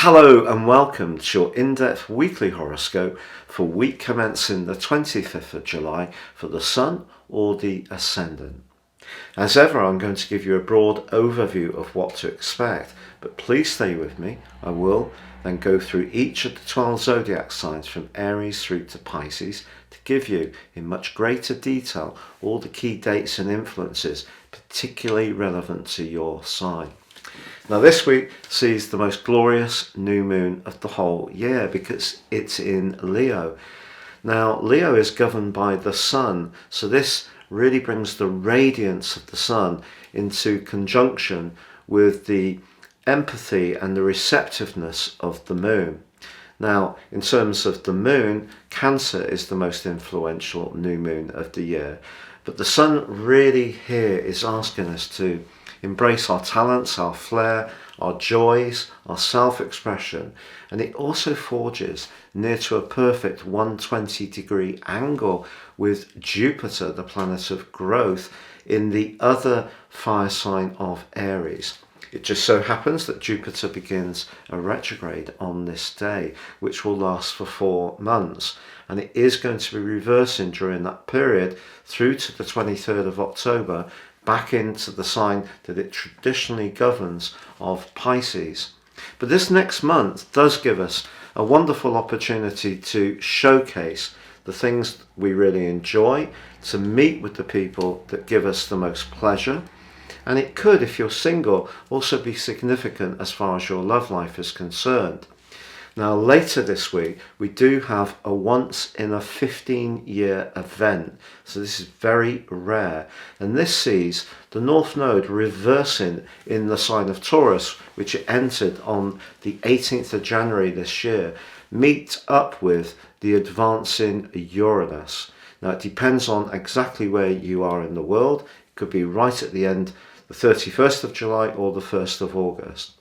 Hello and welcome to your in-depth weekly horoscope for week commencing the 25th of July for the Sun or the Ascendant. As ever, I'm going to give you a broad overview of what to expect, but please stay with me. I will then go through each of the 12 zodiac signs from Aries through to Pisces to give you in much greater detail all the key dates and influences particularly relevant to your sign. Now this week sees the most glorious new moon of the whole year because it's in Leo. Now Leo is governed by the Sun, so this really brings the radiance of the Sun into conjunction with the empathy and the receptiveness of the moon. Now in terms of the moon, Cancer is the most influential new moon of the year, but the Sun really here is asking us to embrace our talents, our flair, our joys, our self-expression, and it also forges near to a perfect 120-degree angle with Jupiter, the planet of growth, in the other fire sign of Aries. It just so happens that Jupiter begins a retrograde on this day, which will last for 4 months, and it is going to be reversing during that period through to the 23rd of October, back into the sign that it traditionally governs of Pisces. But this next month does give us a wonderful opportunity to showcase the things we really enjoy, to meet with the people that give us the most pleasure, and it could, if you're single, also be significant as far as your love life is concerned. Now later this week we do have a once in a 15-year event, so this is very rare, and this sees the North Node reversing in the sign of Taurus, which it entered on the 18th of January this year, meet up with the advancing Uranus. Now it depends on exactly where you are in the world. It could be right at the end, the 31st of July or the 1st of August.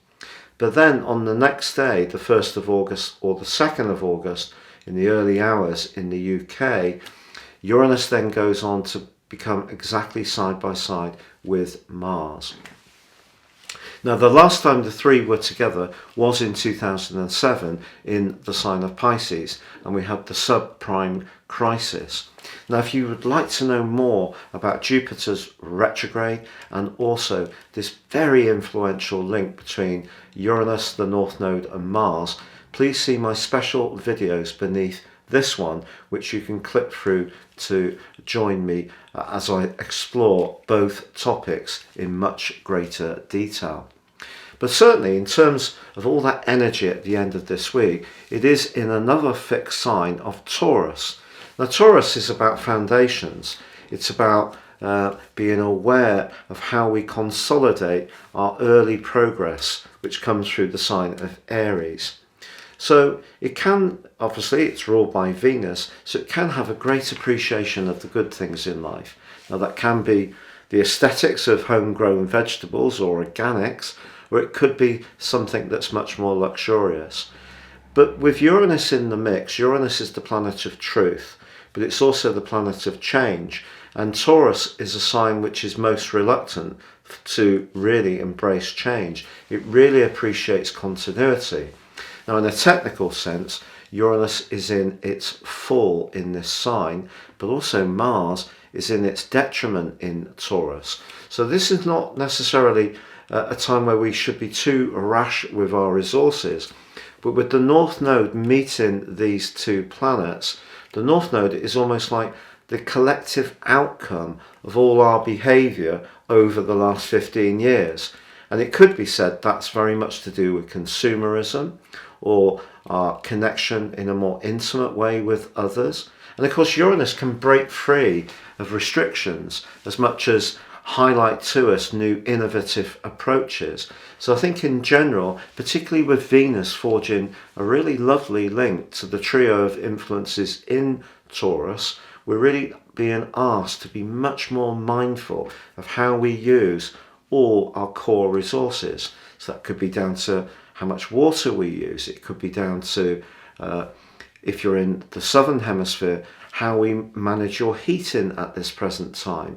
But then on the next day, the 1st of August or the 2nd of August, in the early hours in the UK, Uranus then goes on to become exactly side by side with Mars. Now the last time the three were together was in 2007 in the sign of Pisces, and we had the subprime crisis. Now if you would like to know more about Jupiter's retrograde and also this very influential link between Uranus, the North Node and Mars, please see my special videos beneath this one, which you can click through to join me as I explore both topics in much greater detail. But certainly in terms of all that energy at the end of this week, it is in another fixed sign of Taurus. Now Taurus is about foundations. It's about being aware of how we consolidate our early progress, which comes through the sign of Aries. So it can, obviously it's ruled by Venus, so it can have a great appreciation of the good things in life. Now that can be the aesthetics of homegrown vegetables or organics, or it could be something that's much more luxurious. But with Uranus in the mix, Uranus is the planet of truth, but it's also the planet of change, and Taurus is a sign which is most reluctant to really embrace change. It really appreciates continuity. Now in a technical sense, Uranus is in its full in this sign, but also Mars is in its detriment in Taurus. So this is not necessarily a time where we should be too rash with our resources, but with the North Node meeting these two planets, the North Node is almost like the collective outcome of all our behaviour over the last 15 years. And it could be said that's very much to do with consumerism or our connection in a more intimate way with others. And of course Uranus can break free of restrictions as much as highlight to us new innovative approaches. So I think in general, particularly with Venus forging a really lovely link to the trio of influences in Taurus, we're really being asked to be much more mindful of how we use all our core resources. So that could be down to how much water we use. It could be down to if you're in the southern hemisphere, how we manage your heating at this present time.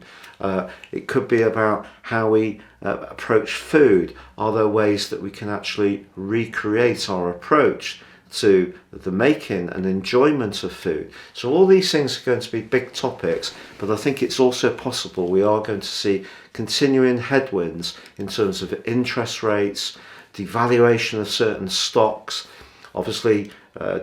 It could be about how we approach food. Are there ways that we can actually recreate our approach to the making and enjoyment of food? So all these things are going to be big topics, but I think it's also possible we are going to see continuing headwinds in terms of interest rates, devaluation of certain stocks. Obviously,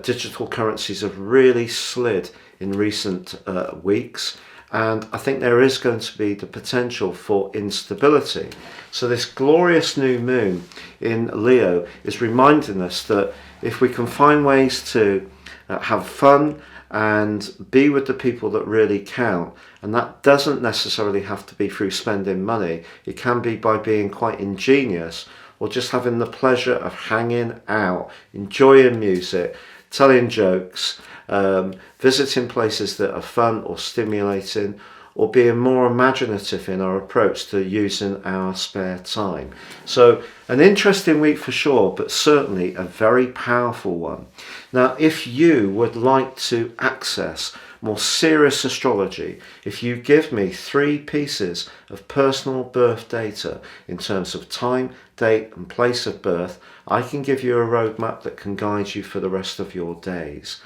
digital currencies have really slid in recent weeks, and I think there is going to be the potential for instability. So this glorious new moon in Leo is reminding us that if we can find ways to have fun and be with the people that really count, and that doesn't necessarily have to be through spending money, it can be by being quite ingenious or just having the pleasure of hanging out, enjoying music, telling jokes, visiting places that are fun or stimulating, or being more imaginative in our approach to using our spare time. So an interesting week for sure, but certainly a very powerful one. Now, if you would like to access more serious astrology, if you give me 3 pieces of personal birth data in terms of time, date and place of birth, I can give you a roadmap that can guide you for the rest of your days.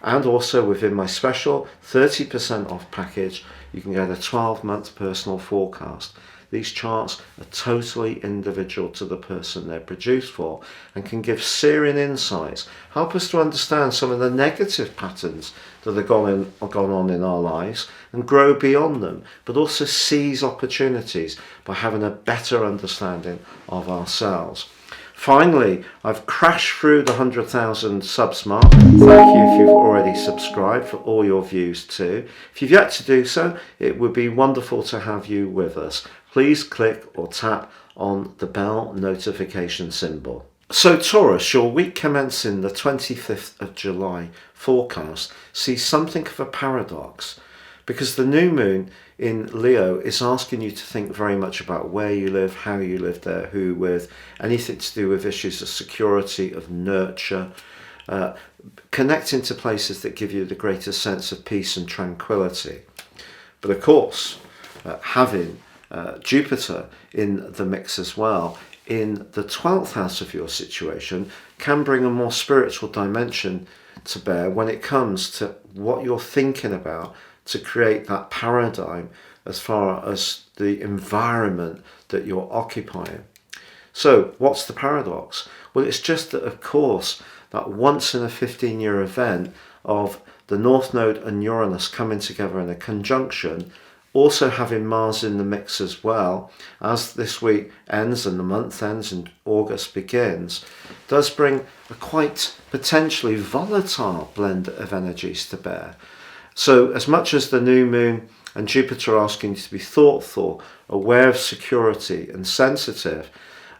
And also within my special 30% off package, you can get a 12-month personal forecast. These charts are totally individual to the person they're produced for and can give searing insights, help us to understand some of the negative patterns that have gone on in our lives and grow beyond them, but also seize opportunities by having a better understanding of ourselves. Finally, I've crashed through the 100,000 subs mark. Thank you if you've already subscribed, for all your views too. If you've yet to do so, it would be wonderful to have you with us. Please click or tap on the bell notification symbol. So Taurus, your week commencing the 25th of July forecast sees something of a paradox, because the new moon in Leo is asking you to think very much about where you live, how you live there, who with, anything to do with issues of security, of nurture, connecting to places that give you the greatest sense of peace and tranquility. But of course, having Jupiter in the mix as well, in the 12th house of your situation, can bring a more spiritual dimension to bear when it comes to what you're thinking about to create that paradigm as far as the environment that you're occupying. So what's the paradox? Well, it's just that, of course, that once in a 15-year event of the North Node and Uranus coming together in a conjunction, also having Mars in the mix as well, as this week ends and the month ends and August begins, does bring a quite potentially volatile blend of energies to bear. So as much as the new moon and Jupiter are asking you to be thoughtful, aware of security and sensitive,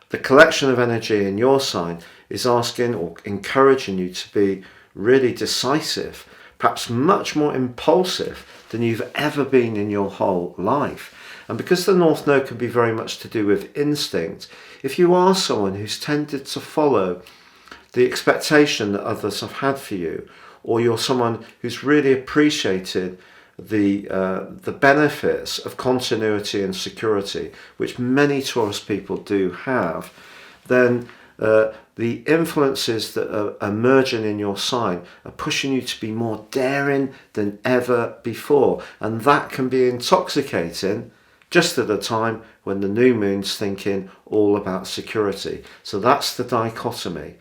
the collection of energy in your sign is asking or encouraging you to be really decisive, perhaps much more impulsive than you've ever been in your whole life. And because the North Node can be very much to do with instinct, if you are someone who's tended to follow the expectation that others have had for you, or you're someone who's really appreciated the benefits of continuity and security, which many Taurus people do have, then the influences that are emerging in your sign are pushing you to be more daring than ever before. And that can be intoxicating just at a time when the new moon's thinking all about security. So that's the dichotomy.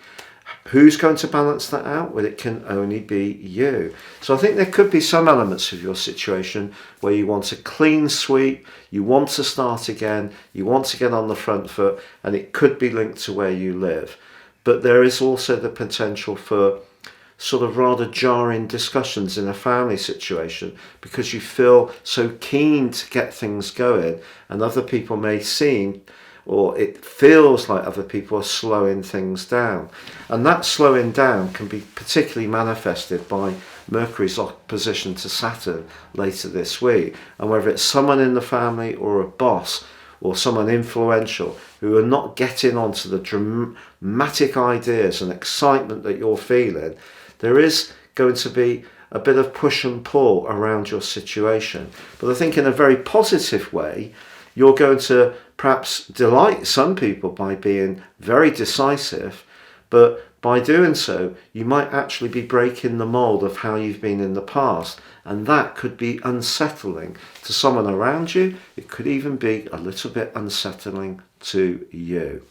Who's going to balance that out? Well, it can only be you. So I think there could be some elements of your situation where you want a clean sweep, you want to start again, you want to get on the front foot, and it could be linked to where you live. But there is also the potential for sort of rather jarring discussions in a family situation because you feel so keen to get things going, and other people may seem, or it feels like other people are slowing things down. And that slowing down can be particularly manifested by Mercury's opposition to Saturn later this week. And whether it's someone in the family or a boss or someone influential who are not getting onto the dramatic ideas and excitement that you're feeling, there is going to be a bit of push and pull around your situation. But I think in a very positive way, you're going to perhaps delight some people by being very decisive, but by doing so, you might actually be breaking the mold of how you've been in the past. And that could be unsettling to someone around you. It could even be a little bit unsettling to you.